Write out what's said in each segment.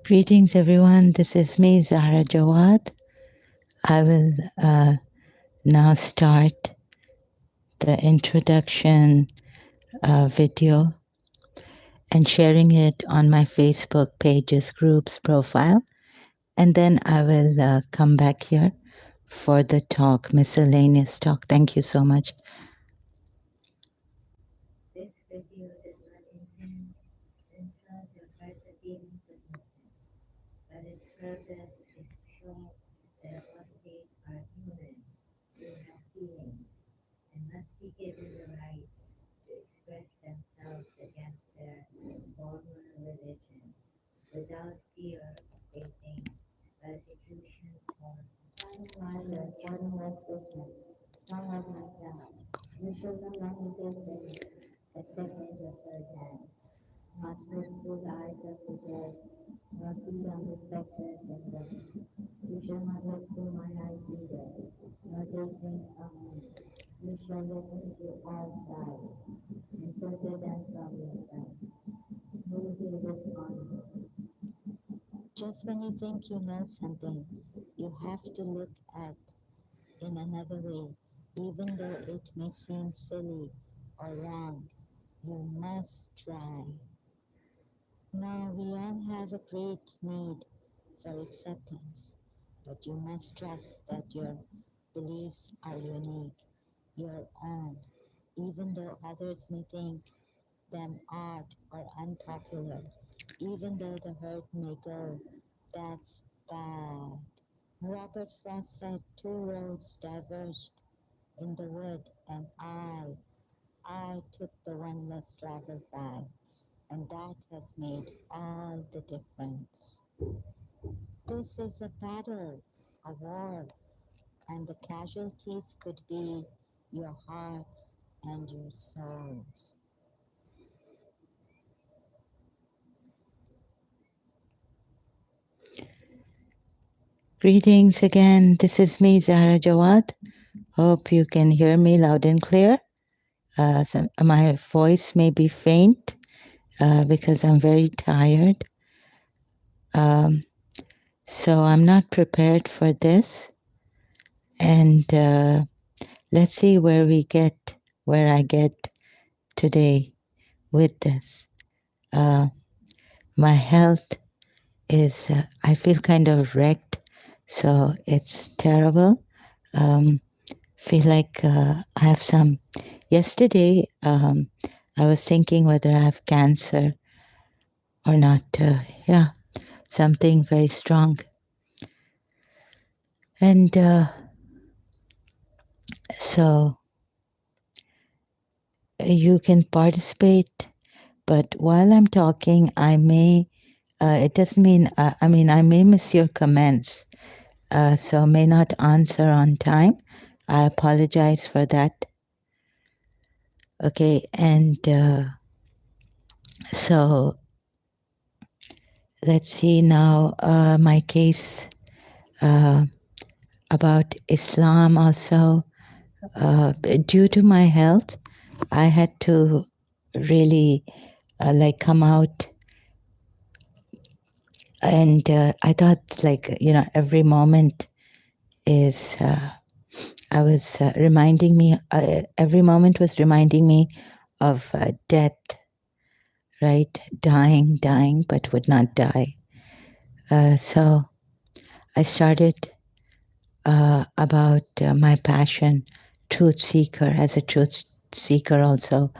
Greetings, everyone. This is me, Zahra Jawad. I will now start the introduction video and sharing it on my Facebook pages groups profile. And then I will come back here for the talk, miscellaneous talk. Thank you so much. This video does not intend to insult or hurt the feelings of Muslims, but its purpose is to show that apostates are human, who have feelings, and must be given the right to express themselves against their former religion without fear of facing persecution or one like Christian, some like myself. You show some difference except in the third hand, not look through the eyes of the dead, nor feed on the spectres and them. You shall not look through my eyes either, nor take things from me. You shall listen to all sides, and filter them from yourself. Who giveth honor? Just when you think you know something, you have to look at in another way, even though it may seem silly or wrong. You must try. Now we all have a great need for acceptance, but you must trust that your beliefs are unique, your own, even though others may think them odd or unpopular, even though the hurt may go, that's bad. Robert Frost said 2 roads diverged in the wood, and I took the one less traveled by, and that has made all the difference. This is a battle, a war, and the casualties could be your hearts and your souls. Greetings again. This is me, Zahra Jawad. Hope you can hear me loud and clear. My voice may be faint because I'm very tired. So I'm not prepared for this. And let's see where I get today with this. My health is, I feel kind of wrecked, so it's terrible. Feel like I have some. Yesterday, I was thinking whether I have cancer or not. Yeah, something very strong. And so you can participate, but while I'm talking, I may, it doesn't mean, I mean, I may miss your comments, so may not answer on time. I apologize for that. Okay, and so let's see now my case about Islam also. Due to my health, I had to really like come out, and I thought every moment is I was reminding me every moment was reminding me of death, right? Dying, but would not die. So I started about my passion, truth seeker. As a truth seeker also,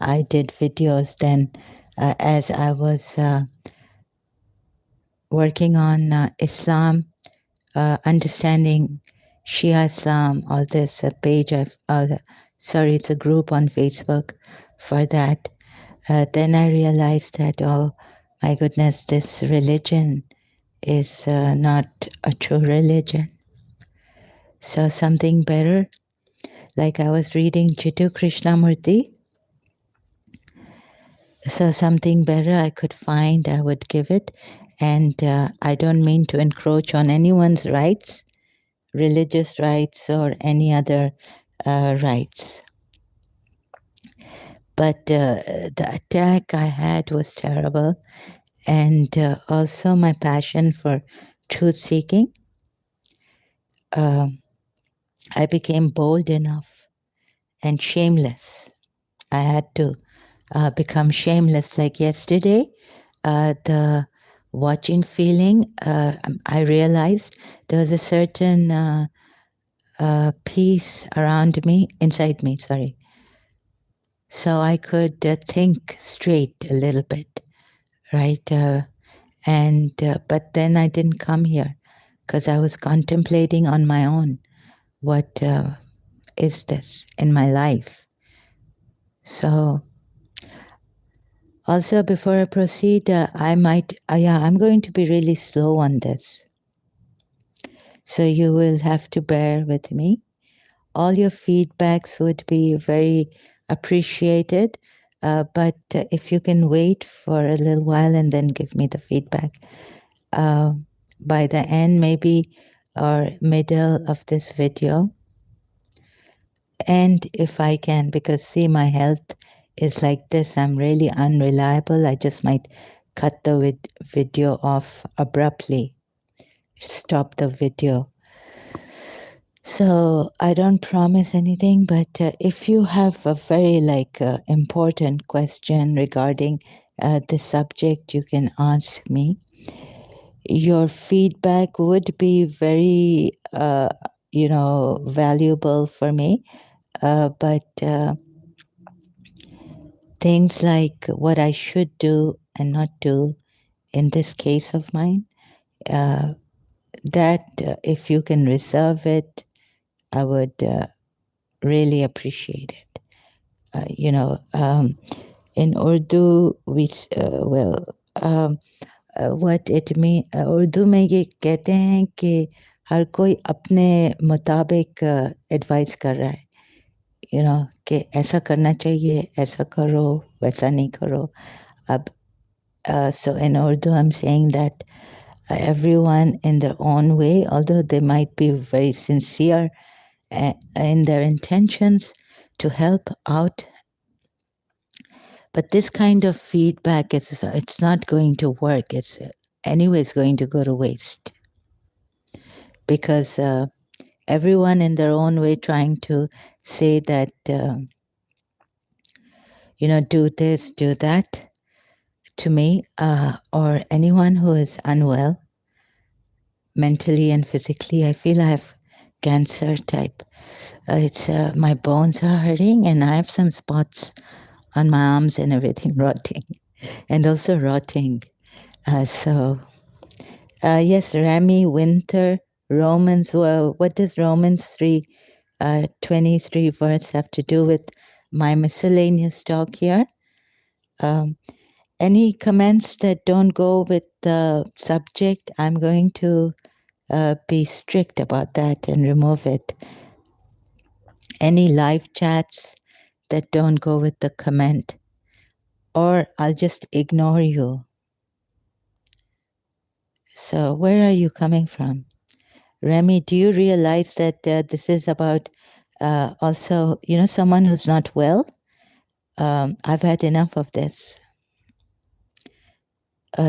I did videos then as I was working on Islam, understanding Shia Islam, all this page it's a group on Facebook for that. Then I realized that, oh my goodness, this religion is not a true religion. So something better, like I was reading Jiddu Krishnamurti. So something better I could find, I would give it. And I don't mean to encroach on anyone's rights, religious rights or any other rights. But the attack I had was terrible. and also my passion for truth seeking, uh, I became bold enough and shameless. I had to become shameless. Like yesterday, the watching feeling, I realized there was a certain peace around me, inside me, sorry. So I could think straight a little bit, right? And but then I didn't come here because I was contemplating on my own what is this in my life. So also before I proceed, I might yeah, I'm going to be really slow on this, so you will have to bear with me. All your feedbacks would be very appreciated, but if you can wait for a little while and then give me the feedback uh, by the end, maybe, or middle of this video. And if I can, because see, my health is like this, I'm really unreliable. I just might cut the video off abruptly, stop the video. So I don't promise anything, but if you have a very important question regarding the subject, you can ask me. Your feedback would be very, valuable for me. But things like what I should do and not do in this case of mine, uh, that if you can reserve it, I would really appreciate it. In Urdu, what it mean, Urdu में ये कहते हैं कि हर कोई अपने मुताबिक advice कर रहा है, कि ऐसा करना चाहिए, ऐसा करो, वैसा नहीं करो. अब so in Urdu, I'm saying that everyone in their own way, although they might be very sincere in their intentions to help out, but this kind of feedback, it's not going to work. It's anyways going to go to waste, because everyone in their own way trying to say that, do this, do that to me, or anyone who is unwell mentally and physically. I feel I have cancer type. It's my bones are hurting, and I have some spots on my arms and everything rotting, and also rotting. So yes, Rami Winter, Romans. Well, what does Romans 3:23 verse have to do with my miscellaneous talk here? Any comments that don't go with the subject, I'm going to be strict about that and remove it. Any live chats that don't go with the comment, or I'll just ignore you. So where are you coming from? Remy, do you realize that this is about also, someone who's not well? I've had enough of this.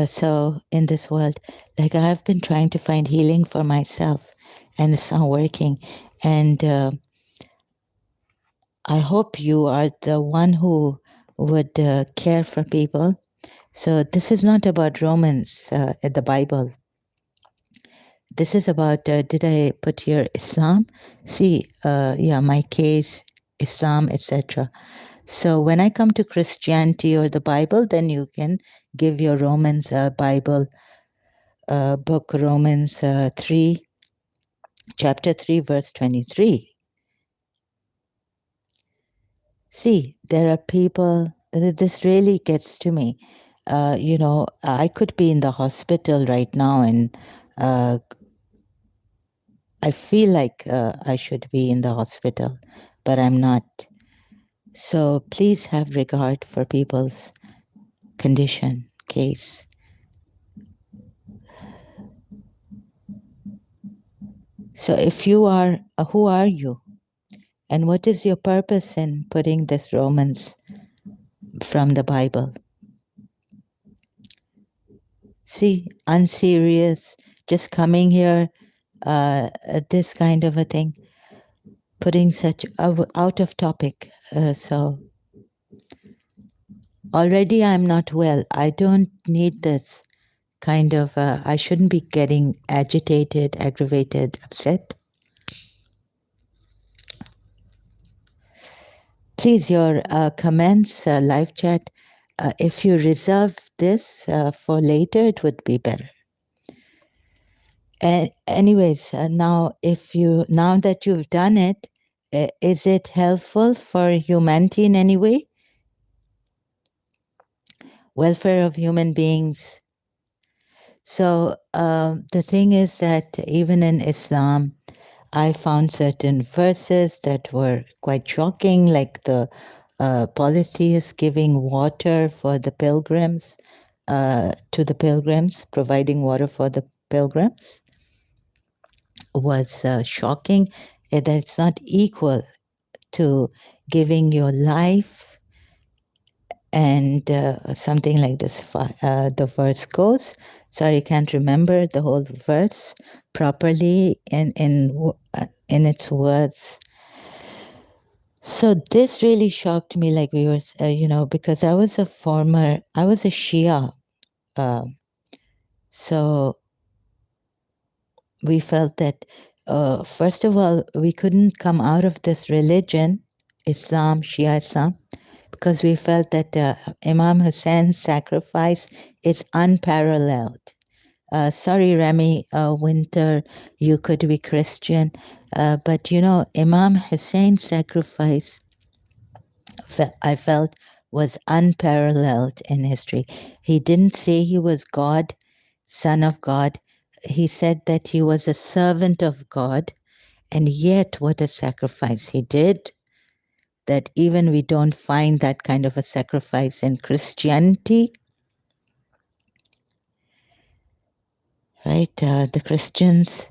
So in this world, like I've been trying to find healing for myself, and it's not working. And I hope you are the one who would care for people. So this is not about Romans, the Bible. This is about, did I put here Islam? See, my case, Islam, etc. So when I come to Christianity or the Bible, then you can give your Romans Bible book, Romans 3, chapter 3, verse 23. See, there are people, this really gets to me. I could be in the hospital right now, and I feel like I should be in the hospital, but I'm not. So please have regard for people's condition, case. So if you are, who are you? And what is your purpose in putting this Romans from the Bible? See, unserious, just coming here, this kind of a thing, putting such out of topic. So already I'm not well. I don't need this kind of, I shouldn't be getting agitated, aggravated, upset. Please, your comments, live chat, if you reserve this for later, it would be better. Anyways, now that you've done it, is it helpful for humanity in any way? Welfare of human beings. So the thing is that even in Islam, I found certain verses that were quite shocking, like the policy is giving water for the pilgrims, to the pilgrims, providing water for the pilgrims was shocking. That it's not equal to giving your life, and something like this. The verse goes. Sorry, I can't remember the whole verse properly in its words. So this really shocked me, like we were, because I was a Shia. Uh, so we felt that, first of all, we couldn't come out of this religion, Islam, Shia Islam, because we felt that Imam Hussein's sacrifice is unparalleled. Sorry, Remy Winter, you could be Christian, but Imam Hussein's sacrifice, I felt, was unparalleled in history. He didn't say he was God, Son of God. He said that he was a servant of God, and yet what a sacrifice he did, that even we don't find that kind of a sacrifice in Christianity, right? The Christians,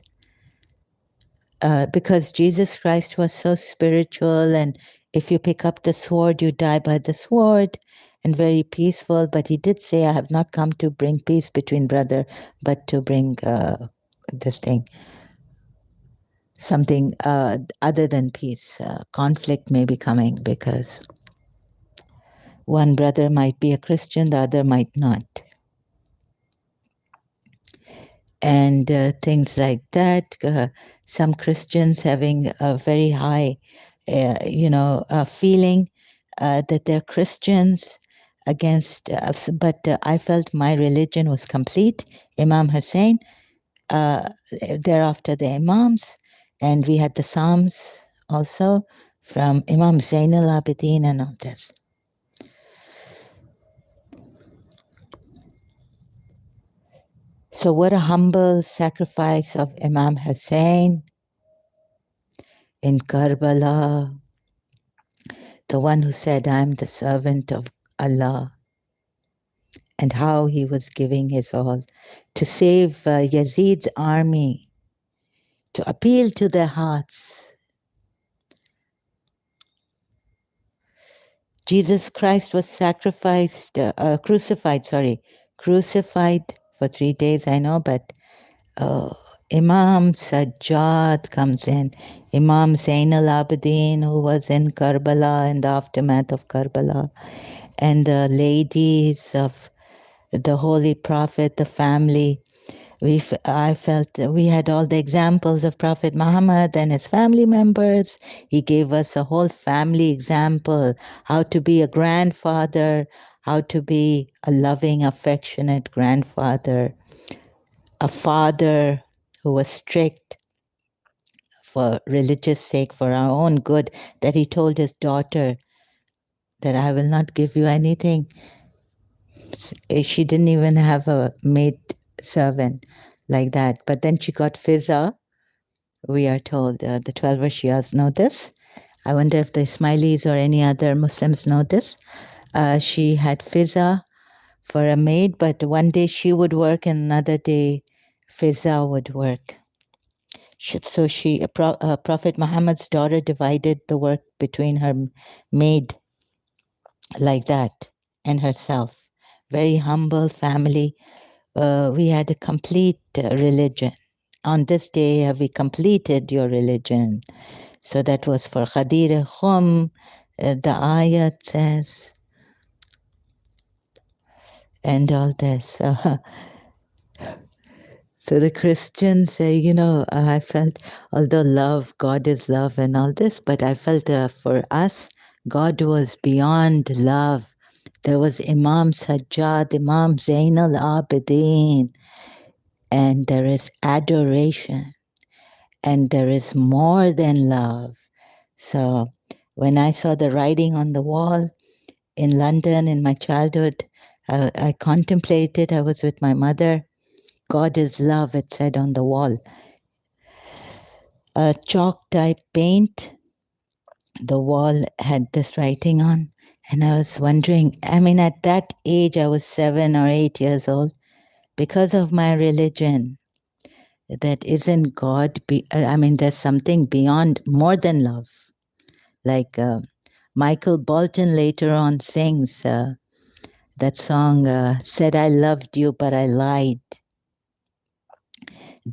because Jesus Christ was so spiritual, and if you pick up the sword, you die by the sword, and very peaceful. But he did say, I have not come to bring peace between brother, but to bring this thing, something other than peace. Conflict may be coming because one brother might be a Christian, the other might not. And things like that. Some Christians having a very high, feeling that they're Christians against, but I felt my religion was complete. Imam Hussein, thereafter the Imams, and we had the Psalms also from Imam Zain al-Abidin and all this. So what a humble sacrifice of Imam Hussein in Karbala, the one who said, I'm the servant of Allah, and how he was giving his all to save Yazid's army, to appeal to their hearts. Jesus Christ was crucified for 3 days, I know, but Imam Sajjad comes in, Imam Zain al-Abidin, who was in Karbala, in the aftermath of Karbala, and the ladies of the Holy Prophet, the family. I felt we had all the examples of Prophet Muhammad and his family members. He gave us a whole family example, how to be a grandfather, how to be a loving, affectionate grandfather, a father who was strict for religious sake, for our own good, that he told his daughter that I will not give you anything. She didn't even have a maid servant like that. But then she got Fizza, we are told. The 12 Shias know this. I wonder if the Ismailis or any other Muslims know this. She had Fizza for a maid, but one day she would work and another day Fizza would work. So Prophet Muhammad's daughter divided the work between her maid like that and herself. Very humble family. we had a complete religion. On this day have we completed your religion. So that was for Ghadir Khum. The ayat says, and all this. So the Christians say, I felt, although love, God is love and all this, but I felt for us, God was beyond love. There was Imam Sajjad, Imam Zain al-Abidin, and there is adoration, and there is more than love. So when I saw the writing on the wall in London in my childhood, I contemplated, I was with my mother. God is love, it said on the wall. A chalk type paint, the wall had this writing on. And I was wondering, I mean, at that age, I was 7 or 8 years old, because of my religion, that isn't God, I mean, there's something beyond, more than love. Like Michael Bolton later on sings that song, said I loved you, but I lied.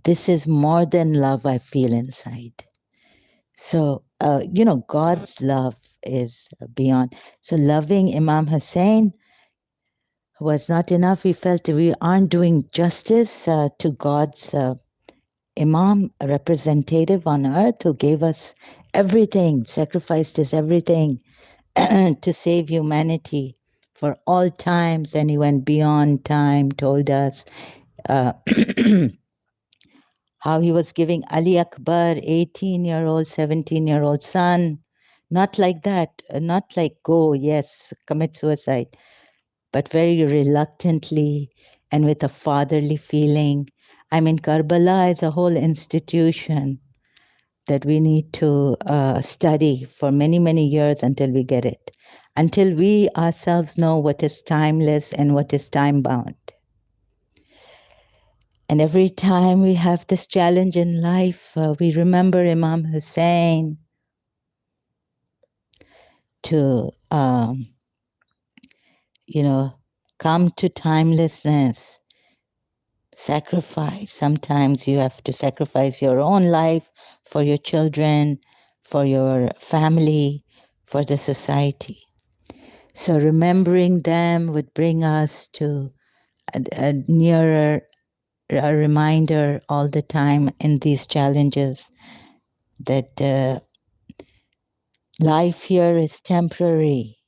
This is more than love I feel inside. So, God's love is beyond. So, loving Imam Hussein was not enough. We felt we aren't doing justice to God's Imam, a representative on earth who gave us everything, sacrificed his everything to save humanity for all times. And he went beyond time, told us uh, how he was giving Ali Akbar, 18-year-old, 17-year-old son. Not like that, not like go, yes, commit suicide, but very reluctantly and with a fatherly feeling. I mean, Karbala is a whole institution that we need to study for many, many years until we get it, until we ourselves know what is timeless and what is time bound. And every time we have this challenge in life, we remember Imam Hussein to, come to timelessness, sacrifice. Sometimes you have to sacrifice your own life for your children, for your family, for the society. So remembering them would bring us to a nearer a reminder all the time in these challenges that life here is temporary.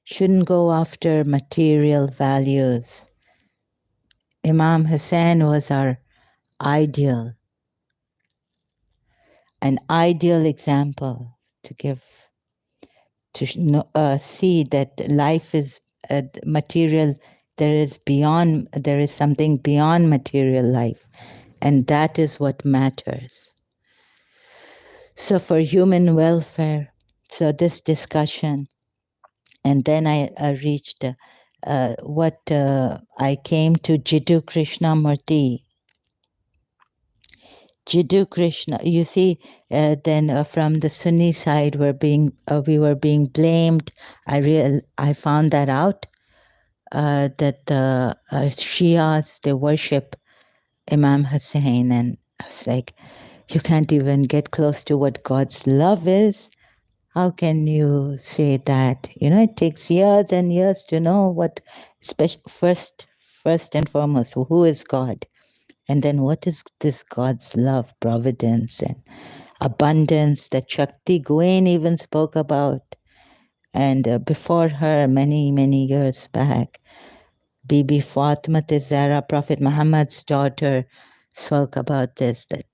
Shouldn't go after material values. Imam Hussein was our ideal, an ideal example to give, to see that life is material. There is something beyond material life, and that is what matters. So for human welfare, so this discussion, and then I reached what I came to Jiddu Krishnamurti. Jiddu Krishna, you see, then from the Sunni side, we were being blamed. I found that out that the Shias, they worship Imam Hussein, and I was like, you can't even get close to what God's love is. How can you say that? It takes years and years to know what, first and foremost, who is God? And then what is this God's love, providence, and abundance that Shakti Gawain even spoke about? And before her, many, many years back, Bibi Fatima Zahra, Prophet Muhammad's daughter, spoke about this, that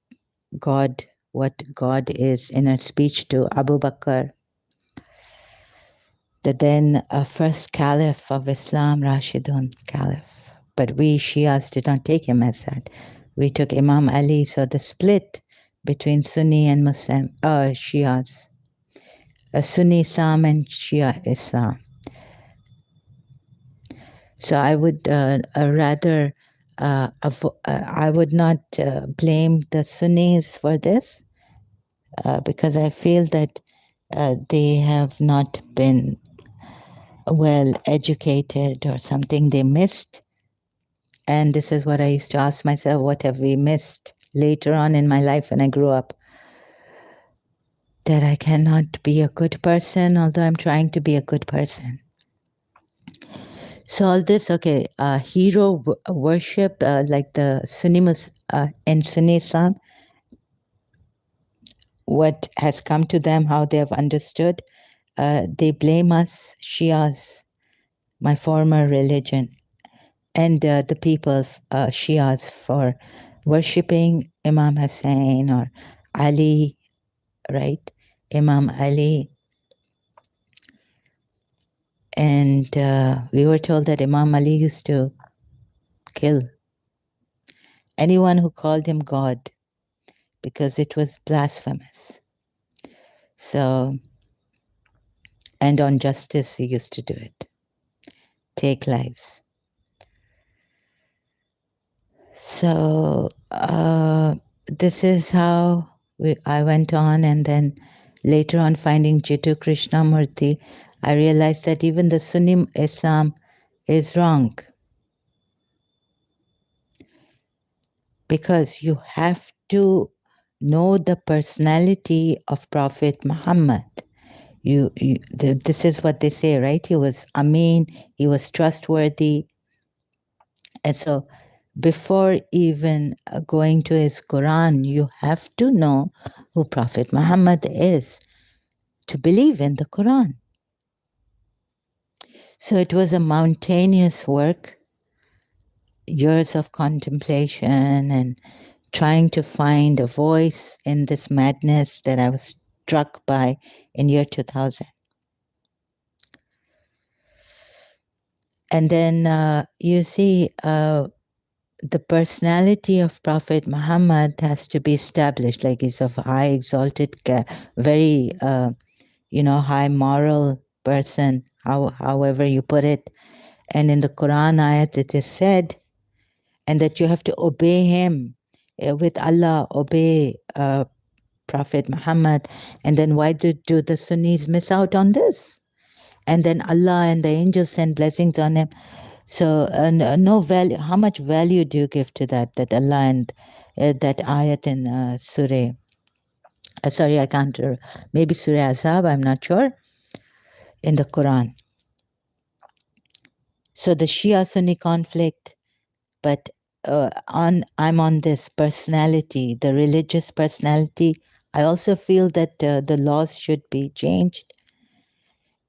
God, what God is, in her speech to Abu Bakr, the then first caliph of Islam, Rashidun Caliph. But we Shias did not take him as that. We took Imam Ali, so the split between Sunni and Muslim, Shias, Sunni Islam and Shia Islam. So I would rather, I would not blame the Sunnis for this, because I feel that they have not been well educated or something they missed. And this is what I used to ask myself, what have we missed later on in my life when I grew up? That I cannot be a good person, although I'm trying to be a good person. So all this, okay, hero worship, like the Sunnimus in Sunni Islam, what has come to them, how they have understood, they blame us, Shias, my former religion, and the people, Shias, for worshipping Imam Hussein or Ali, right? Imam Ali. And we were told that Imam Ali used to kill anyone who called him God because it was blasphemous. So, and on justice, he used to do it, take lives. So, this is how I went on, and then later on, finding Jittu Krishnamurti, I realized that even the Sunni Islam is wrong because you have to know the personality of Prophet Muhammad. This is what they say, right? He was Amin, he was trustworthy. And so before even going to his Quran, you have to know who Prophet Muhammad is to believe in the Quran. So it was a mountainous work, years of contemplation and trying to find a voice in this madness that I was struck by in year 2000. And then you see, the personality of Prophet Muhammad has to be established, like he's of high exalted, very, high moral person, however you put it. And in the Quran ayat, it is said, and that you have to obey him with Allah, obey Prophet Muhammad. And then why do the Sunnis miss out on this? And then Allah and the angels send blessings on him. So no value. How much value do you give to that? That Allah and that ayat in Surah. Sorry, I can't. Maybe Surah Azab. I'm not sure. In the Quran. So the Shia-Sunni conflict, but I'm on this personality, the religious personality. I also feel that the laws should be changed.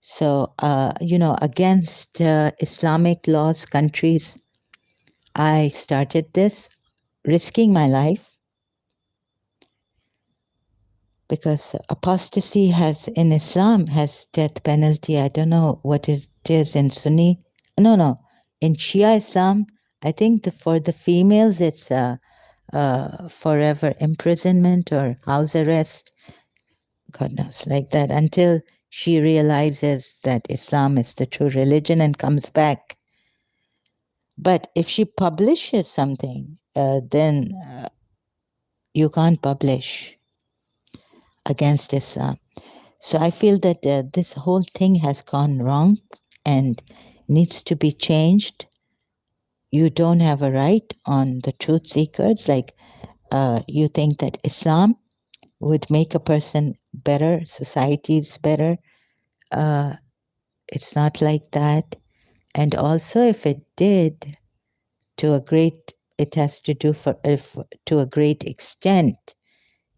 So against Islamic laws, countries, I started this, risking my life, because apostasy has in Islam has death penalty. I don't know what it is in Sunni. No, in Shia Islam, I think for the females it's forever imprisonment or house arrest. God knows, like that, until she realizes that Islam is the true religion and comes back. But if she publishes something, then you can't publish against Islam. So I feel that this whole thing has gone wrong and needs to be changed. You don't have a right on the truth seekers. Like you think that Islam would make a person better, societies better. It's not like that. And also, if it did, it has to do if to a great extent,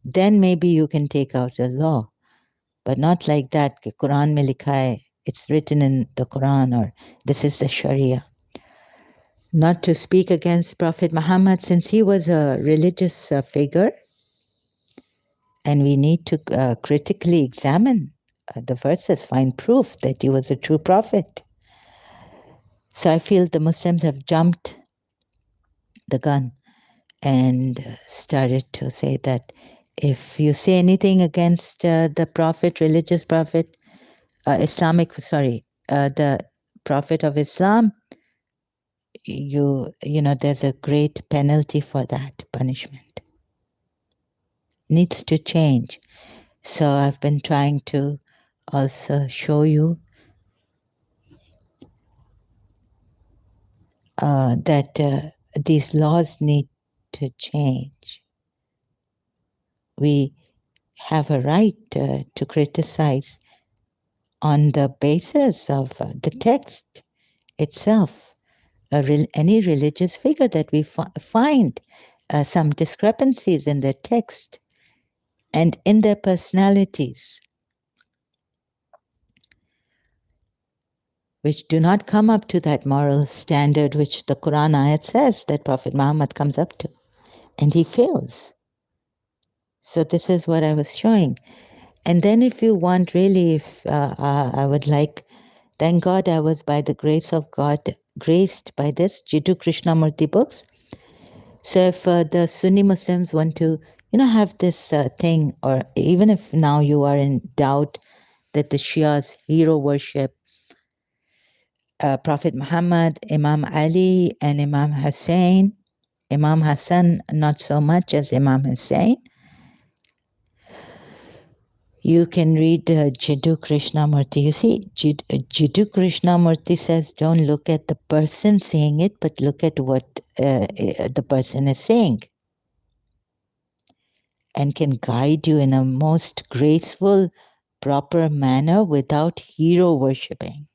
then maybe you can take out a law. But not like that. Quran mein likha hai, it's written in the Quran, or this is the Sharia. Not to speak against Prophet Muhammad, since he was a religious figure, and we need to critically examine the verses, find proof that he was a true prophet. So I feel the Muslims have jumped the gun and started to say that if you say anything against the prophet, religious prophet, the prophet of Islam, there's a great penalty for that. Punishment needs to change. So I've been trying to also show you that these laws need to change. We have a right to criticize on the basis of the text itself. Any religious figure that we find some discrepancies in their text and in their personalities, which do not come up to that moral standard which the Quran ayat says that Prophet Muhammad comes up to, and he fails. So this is what I was showing. And then if you want really, if I would like, thank God I was by the grace of God graced by this Jiddu Krishnamurti books. So if the Sunni Muslims want to, have this thing, or even if now you are in doubt that the Shias hero worship Prophet Muhammad, Imam Ali, and Imam Hussein, Imam Hassan not so much as Imam Hussein, you can read Jiddu Krishnamurti. You see, Jiddu Krishnamurti says don't look at the person saying it, but look at what the person is saying, and can guide you in a most graceful, proper manner without hero worshipping.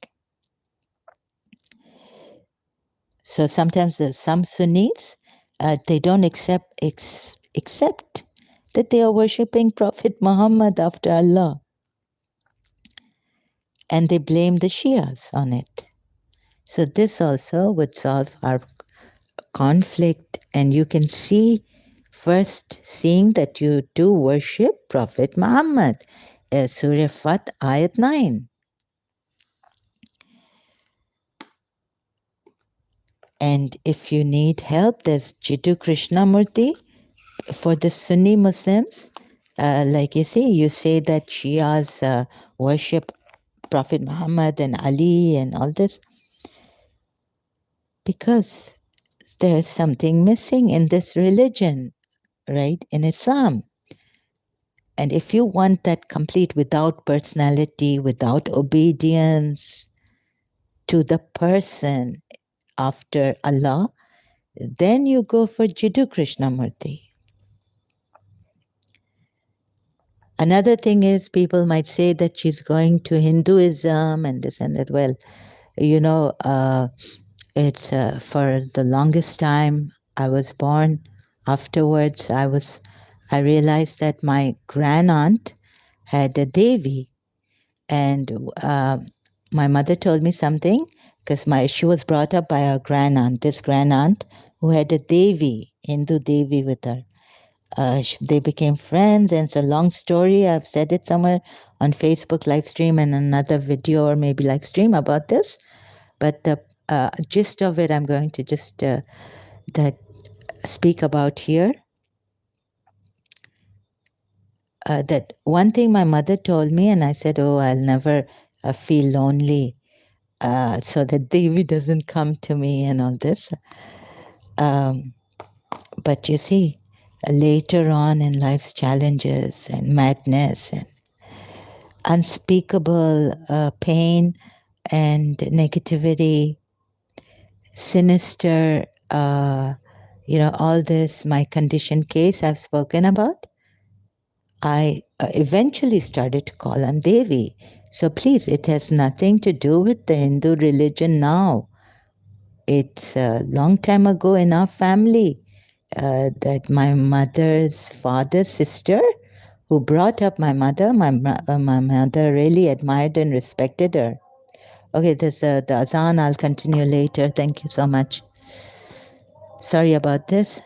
So sometimes some Sunnis, they don't accept that they are worshipping Prophet Muhammad after Allah, and they blame the Shias on it. So this also would solve our conflict, and you can see first seeing that you do worship Prophet Muhammad. Surah Fat, Ayat 9. And if you need help, there's Jiddu Krishnamurti for the Sunni Muslims. Like you see, you say that Shias worship Prophet Muhammad and Ali and all this because there's something missing in this religion, right? In Islam. And if you want that complete without personality, without obedience to the person after Allah, then you go for Jiddu Krishnamurti. Another thing is people might say that she's going to Hinduism and this and that. Well, you know, it's for the longest time I was born. Afterwards, I realized that my grandaunt had a Devi, and my mother told me something because she was brought up by her grandaunt, this grandaunt who had a Devi, Hindu Devi with her. They became friends, and it's a long story. I've said it somewhere on Facebook live stream and another video or maybe live stream about this. But the gist of it, I'm going to just that speak about here. That one thing my mother told me, and I said, "Oh, I'll never feel lonely, so that Devi doesn't come to me and all this." But you see, later on in life's challenges and madness and unspeakable pain and negativity, sinister, all this, my condition case I've spoken about, I eventually started to call on Devi. So please, it has nothing to do with the Hindu religion now. It's a long time ago in our family that my mother's father's sister, who brought up my mother, my mother really admired and respected her. Okay, there's the azan. I'll continue later. Thank you so much. Sorry about this.